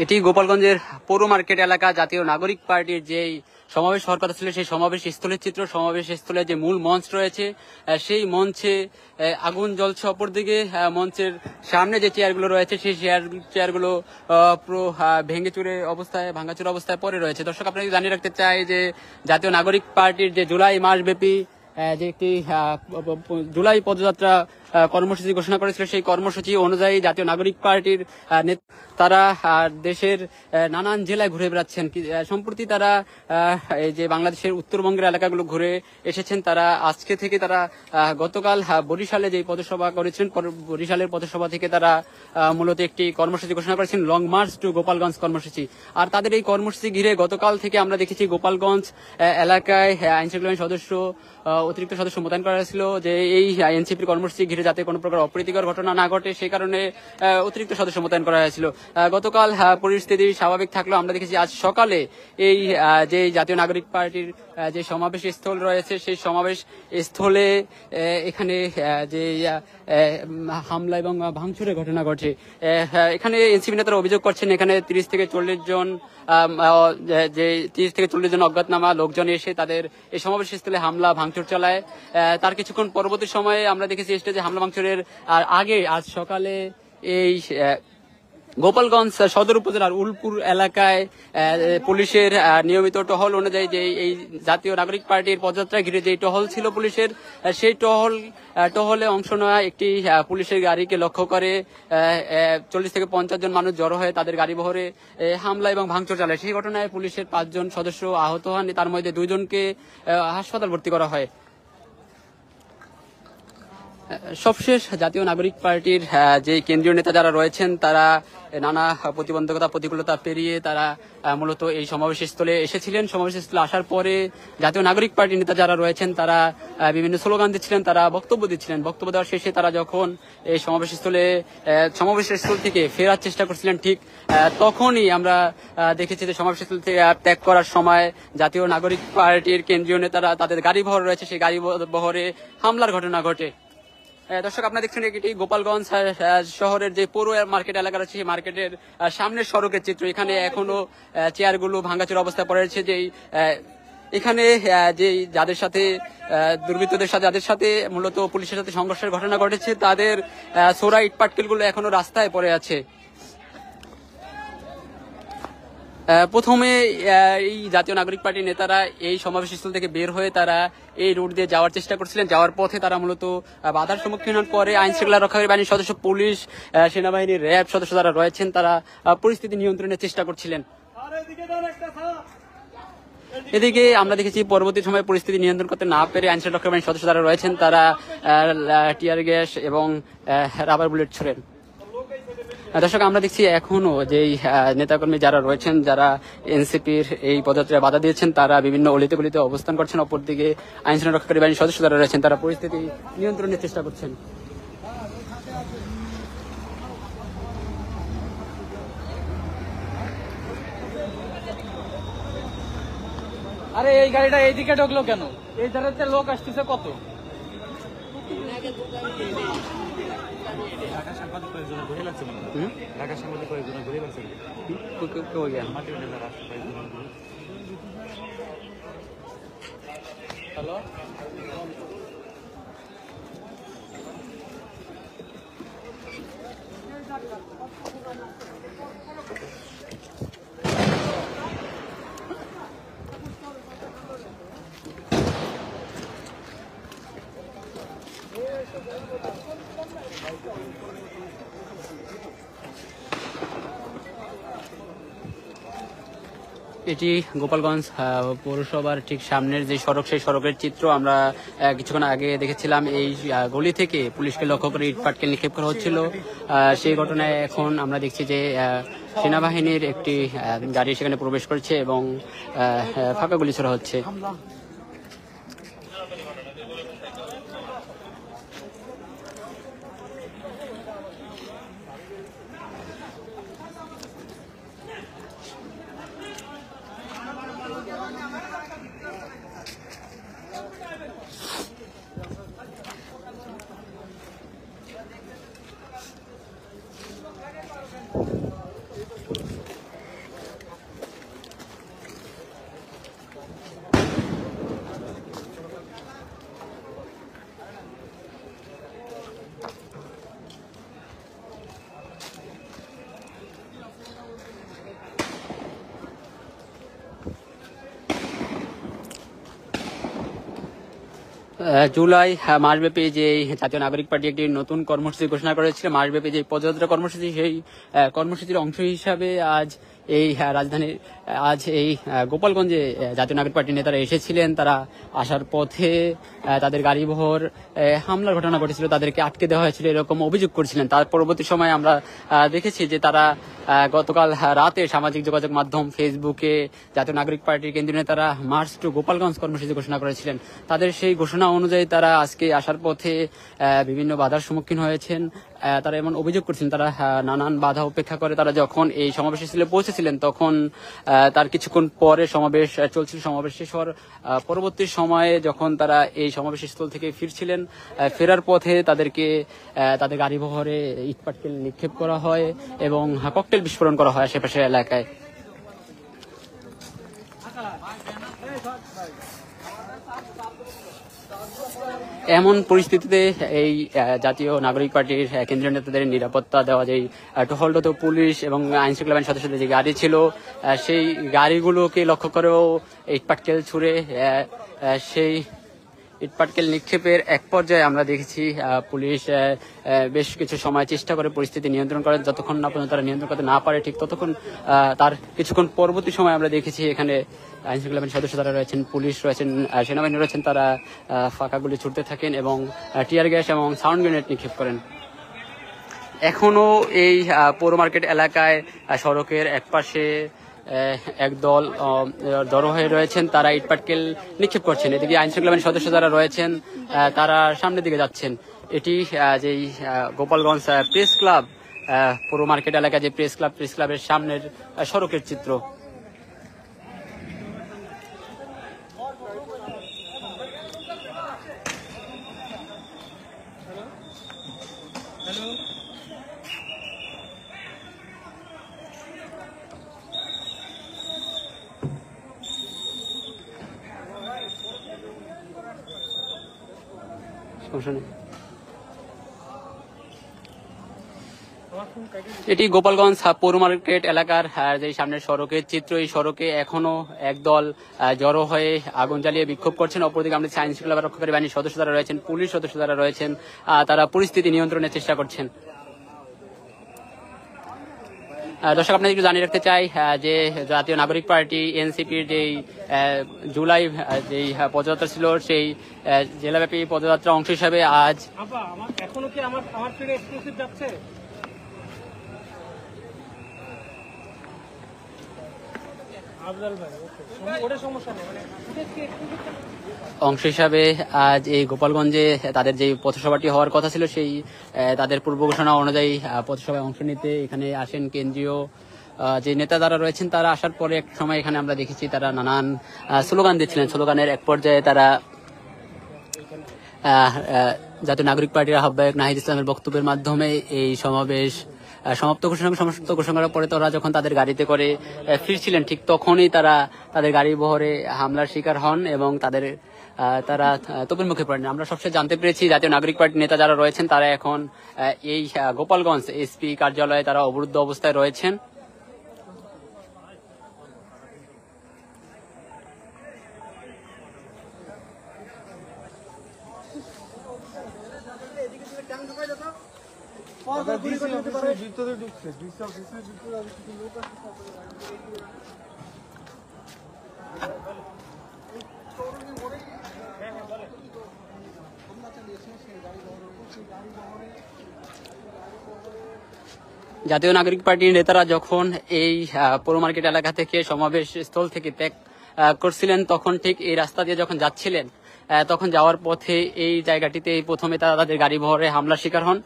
এটি গোপালগঞ্জের পৌর মার্কেট এলাকা জাতীয় নাগরিক পার্টির যেই সমাবেশ হওয়ার কথা ছিল সেই সমাবেশ স্থলের চিত্র। সমাবেশ স্থলে যে মূল মঞ্চ রয়েছে সেই মঞ্চে আগুন জ্বলছে, অপরদিকে মঞ্চের সামনে যে চেয়ারগুলো রয়েছে সেই চেয়ারগুলো পুরো ভাঙাচুর অবস্থায় পড়ে রয়েছে। দর্শক, আপনাকে জানিয়ে রাখতে চাই যে জাতীয় নাগরিক পার্টির যে জুলাই মাসব্যাপী যে একটি জুলাই পদযাত্রা কর্মসূচি ঘোষণা করেছিল, সেই কর্মসূচি অনুযায়ী জাতীয় নাগরিক পার্টির তারা দেশের নানান জেলায় ঘুরে বেড়াচ্ছেন। সম্প্রতি তারা এই যে বাংলাদেশের উত্তরবঙ্গের এলাকাগুলো ঘুরে এসেছেন। তারা আজকে থেকে তারা গতকাল বরিশালে যে পথসভা করেছেন, বরিশালের পথসভা থেকে তারা মূলত একটি কর্মসূচি ঘোষণা করেছেন, লং মার্চ টু গোপালগঞ্জ কর্মসূচি। আর তাদের এই কর্মসূচি ঘিরে গতকাল থেকে আমরা দেখেছি গোপালগঞ্জ এলাকায় আইনশৃঙ্খলা সদস্য অতিরিক্ত সদস্য মোতায়েন করা হয়েছিল, যে এই এনসিপির কর্মসূচি ঘিরে যাতে কোনো প্রকার অপ্রীতিকর ঘটনা না ঘটে সেই কারণে অতিরিক্ত সদস্য মোতায়েন করা হয়েছিল। গতকাল পরিস্থিতি স্বাভাবিক থাকলেও আমরা দেখেছি আজ সকালে এই যে জাতীয় নাগরিক পার্টির যে সমাবেশ স্থল রয়েছে সেই সমাবেশ স্থলে এখানে যে হামলা এবং ভাঙচুরের ঘটনা ঘটে। এখানে এনসিপি নেতারা অভিযোগ করছেন এখানে 30 থেকে 40 জন অজ্ঞাতনামা লোকজন এসে তাদের এই সমাবেশ স্থলে হামলা ভাঙচুর চালায়। তার কিছুক্ষণ পরবর্তী সময়ে আমরা দেখেছি স্টেজে হামলা ভাঙচুরের আগে আজ সকালে এই গোপালগঞ্জ সদর উপজেলার উলপুর এলাকায় পুলিশের নিয়মিত টহল অনুযায়ী যে এই জাতীয় নাগরিক পার্টির পদযাত্রা ঘিরে যে টহল ছিল পুলিশের, সেই টহলে অংশ নেওয়া একটি পুলিশের গাড়িকে লক্ষ্য করে 40 থেকে 50 জন মানুষ জড়ো হয়ে তাদের গাড়ি বহরে হামলা এবং ভাঙচুর চালায়। সেই ঘটনায় পুলিশের 5 জন সদস্য আহত হন, তার মধ্যে 2 জনকে হাসপাতাল ভর্তি করা হয়। সবশেষ জাতীয় নাগরিক পার্টির যে কেন্দ্রীয় নেতা যারা রয়েছেন তারা নানা প্রতিকূলতা পেরিয়ে তারা মূলত এই সমাবেশ স্থলে এসেছিলেন। সমাবেশ স্থলে আসার পরে জাতীয় নাগরিক পার্টির নেতা যারা রয়েছেন তারা বিভিন্ন স্লোগান দিচ্ছিলেন, তারা বক্তব্য দিচ্ছিলেন। বক্তব্য দেওয়ার শেষে তারা যখন এই সমাবেশ স্থল থেকে ফেরার চেষ্টা করছিলেন, ঠিক তখনই আমরা দেখেছি যে সমাবেশ স্থল থেকে ত্যাগ করার সময় জাতীয় নাগরিক পার্টির কেন্দ্রীয় নেতারা তাদের গাড়ি বহর রয়েছে সেই গাড়ি বহরে হামলার ঘটনা ঘটে। দর্শক, আপনারা দেখছেন এটি গোপালগঞ্জ শহরের যে পৌর মার্কেট এলাকা রয়েছে সেই মার্কেটের সামনের সড়কের চিত্র। এখানে এখনো চেয়ারগুলো ভাঙাচুর অবস্থায় পড়ে রয়েছে। যেই এখানে যে যাদের সাথে যাদের সাথে মূলত পুলিশের সাথে সংঘর্ষের ঘটনা ঘটেছে তাদের ছোড়া ইট পাটকেলগুলো এখনো রাস্তায় পড়ে আছে। প্রথমে এই জাতীয় নাগরিক পার্টির নেতারা এই সমাবেশ স্থল থেকে বের হয়ে তারা এই রুট দিয়ে যাওয়ার চেষ্টা করছিলেন। যাওয়ার পথে তারা মূলত বাধার সম্মুখীন হন। পরে আইন শৃঙ্খলা রক্ষাকারী বাহিনীর সদস্য, পুলিশ, সেনাবাহিনীর র্যাব সদস্য যারা রয়েছেন তারা পরিস্থিতি নিয়ন্ত্রণের চেষ্টা করছিলেন। এদিকে আমরা দেখেছি পরবর্তী সময়ে পরিস্থিতি নিয়ন্ত্রণ করতে না পেরে আইন শৃঙ্খলা রক্ষাকারী বাহিনীর সদস্য যারা রয়েছেন তারা টিয়ার গ্যাস এবং রাবার বুলেট ছোড়েন। দর্শক, আমরা দেখছি এখনো যেই নেতাকর্মী যারা রয়েছেন, যারা এনসিপির এই পদযাত্রায় বাধা দিয়েছেন, তারা বিভিন্ন অলিতে গলিতে অবস্থান করছেন। অপরদিকে আইন শৃঙ্খলা রক্ষাকারী বাহিনীর সদস্য যারা রয়েছেন তারা পরিস্থিতি নিয়ন্ত্রণের চেষ্টা করছেন। আরে এই গাড়িটা এইদিকে ঢুকলো কেন? এই ধারে লোক আসতেছে কত? হ্যালো, এটি গোপালগঞ্জ পৌরসভার ঠিক সামনের যে সড়ক সেই সড়কের চিত্র। আমরা কিছুক্ষণ আগে দেখেছিলাম এই গলি থেকে পুলিশকে লক্ষ্য করে ইট পাটকেল নিক্ষেপ করা হচ্ছিল। সেই ঘটনায় এখন আমরা দেখছি যে সেনাবাহিনীর একটি গাড়ি সেখানে প্রবেশ করেছে এবং ফাঁকা গুলি ছোড়া হচ্ছে। জুলাই মাসব্যাপী যে জাতীয় নাগরিক পার্টি একটি নতুন কর্মসূচি ঘোষণা করেছিল, মাসব্যাপী যে পদযাত্রা কর্মসূচি, সেই কর্মসূচির অংশ হিসাবে আজ এই রাজধানীর এই গোপালগঞ্জে জাতীয় নাগরিক পার্টির নেতারা এসেছিলেন। তারা আসার পথে তাদের গাড়িবহর হামলার ঘটনা ঘটেছিল, তাদেরকে আটকে দেওয়া হয়েছিল এরকম অভিযোগ করছিলেন। তার পরবর্তী সময়ে আমরা দেখেছি যে তারা গতকাল রাতে সামাজিক যোগাযোগ মাধ্যম ফেসবুকে জাতীয় নাগরিক পার্টির কেন্দ্রীয় নেতারা মার্চ টু গোপালগঞ্জ কর্মসূচি ঘোষণা করেছিলেন। তাদের সেই ঘোষণা অনুযায়ী তারা আজকে আসার পথে বিভিন্ন বাধার সম্মুখীন হয়েছেন। তারা এমন অভিযোগ করছেন, তারা নানান বাধা উপেক্ষা করে তারা যখন এই সমাবেশস্থলে পৌঁছেছিলেন, তখন তার কিছুক্ষণ পরে সমাবেশ চলছিল। সমাবেশ শেষ হওয়ার পরবর্তী সময়ে যখন তারা এই সমাবেশ স্থল থেকে ফিরছিলেন, ফেরার পথে তাদেরকে তাদের গাড়িবহরে ইটপাটকেল নিক্ষেপ করা হয় এবং ককটেল বিস্ফোরণ করা হয় আশেপাশের এলাকায়। এমন পরিস্থিতিতে এই জাতীয় নাগরিক পার্টির কেন্দ্রীয় নেতাদের নিরাপত্তা দেওয়া, যে টহলরত পুলিশ এবং আইন শৃঙ্খলা বাহিনীর সদস্যদের যে গাড়ি ছিল, সেই গাড়িগুলোকে লক্ষ্য করেও ইটপাটকেল ছুড়ে সেই ইটপাটকেল নিক্ষেপের এক পর্যায়ে আমরা দেখেছি পুলিশ বেশ কিছু সময় চেষ্টা করে পরিস্থিতি নিয়ন্ত্রণ করে। যতক্ষণ না পর্যন্ত তারা নিয়ন্ত্রণ করতে না পারে, ঠিক ততক্ষণ তার কিছুক্ষণ পরবর্তী সময় আমরা দেখেছি এখানে আইন শৃঙ্খলা বাহিনীর সদস্য যারা রয়েছেন, পুলিশ রয়েছেন, সেনাবাহিনী রয়েছেন, তারা ফাঁকা গুলি ছুটতে থাকেন এবং টিয়ার গ্যাস এবং সাউন্ড গ্রেনেড নিক্ষেপ করেন। এখনো এই পৌর মার্কেট এলাকায় সড়কের একপাশে একদল জড়ো হয়ে রয়েছেন, তারা ইটপাটকেল নিক্ষেপ করছেন। এদিকে আইন শৃঙ্খলা বাহিনীর সদস্য যারা রয়েছেন তারা সামনের দিকে যাচ্ছেন। এটি যেই গোপালগঞ্জ প্রেস ক্লাব, পৌর মার্কেট এলাকায় যে প্রেস ক্লাবের সামনের সড়কের চিত্র। এটি গোপালগঞ্জ পৌর মার্কেট এলাকার যে সামনের সড়কের চিত্র। এই সড়কে এখনো একদল জড়ো হয়ে আগুন জ্বালিয়ে বিক্ষোভ করছেন। অপরদিকে আমরা আইন শৃঙ্খলা রক্ষাকারী বাহিনীর সদস্য যারা রয়েছেন, পুলিশ সদস্য যারা রয়েছেন, তারা পরিস্থিতি নিয়ন্ত্রণের চেষ্টা করছেন। দর্শক, আপনাদের একটু জানিয়ে রাখতে চাই যে জাতীয় নাগরিক পার্টি এনসিপির যেই জুলাই যেই পদযাত্রা ছিল, সেই জেলাব্যাপী পদযাত্রা অংশ হিসাবে আজ এখনো কি আমার ট্রেনে এক্সক্লুসিভ যাচ্ছে? অংশ হিসাবে আজ এই গোপালগঞ্জে তাদের যে পথসভাটি হওয়ার কথা ছিল, সেই তাদের পূর্ব ঘোষণা অনুযায়ী পথসভায় অংশ নিতে এখানে আসেন কেন্দ্রীয় যে নেতা যারা রয়েছেন। তারা আসার পরে এক সময় এখানে আমরা দেখেছি তারা নানান স্লোগান দিচ্ছিলেন। স্লোগানের এক পর্যায়ে তারা জাতীয় নাগরিক পার্টির আহ্বায়ক নাহিদ ইসলামের বক্তব্যের মাধ্যমে এই সমাবেশ সমাপ্ত ঘোষণা করার পরে তারা যখন তাদের গাড়িতে করে ফিরছিলেন, ঠিক তখনই তারা তাদের গাড়ি বহরে হামলার শিকার হন এবং তারা তোপের মুখে পড়েন। আমরা সবসময় জানতে পেরেছি জাতীয় নাগরিক পার্টির নেতা যারা রয়েছেন তারা এখন এই গোপালগঞ্জ এসপি কার্যালয়ে তারা অবরুদ্ধ অবস্থায় রয়েছেন। ভিতরে ঢুকছে জাতীয় নাগরিক পার্টির নেতারা যখন এই পৌর মার্কেট এলাকা থেকে সমাবেশ স্থল থেকে ত্যাগ করছিলেন, তখন ঠিক এই রাস্তা দিয়ে যখন যাচ্ছিলেন, তখন যাওয়ার পথে এই জায়গাটিতে প্রথমে তারা তাদের গাড়ি বহরে হামলার শিকার হন।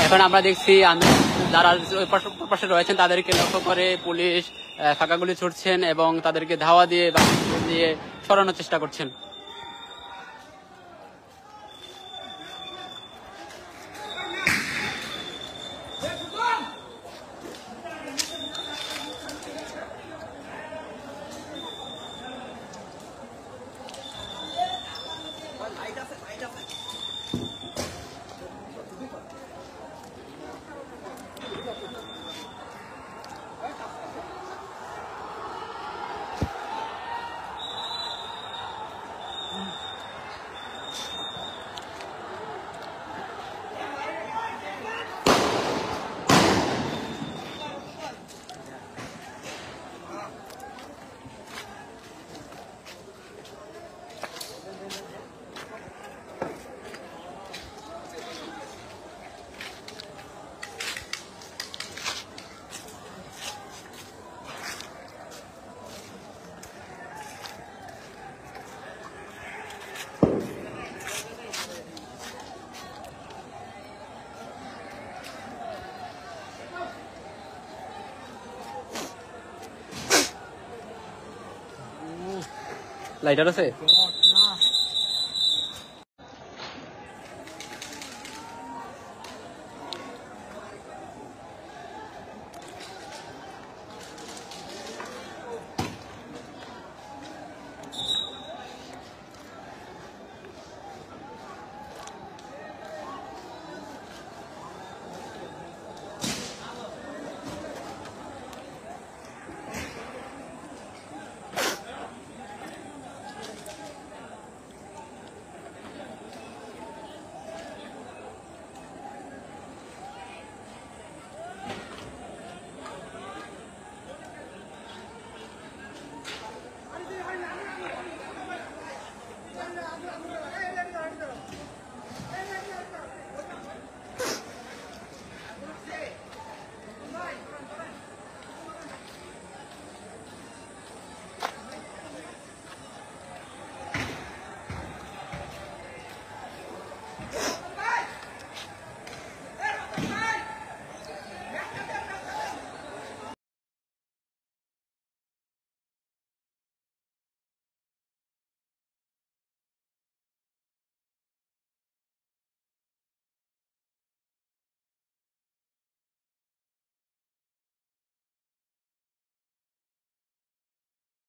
এখন আমরা দেখছি যারা পাশে রয়েছেন তাদেরকে লক্ষ্য করে পুলিশ ফাঁকা গুলি ছুটছেন এবং তাদেরকে ধাওয়া দিয়ে সরানোর চেষ্টা করছেন। লাইটার আছে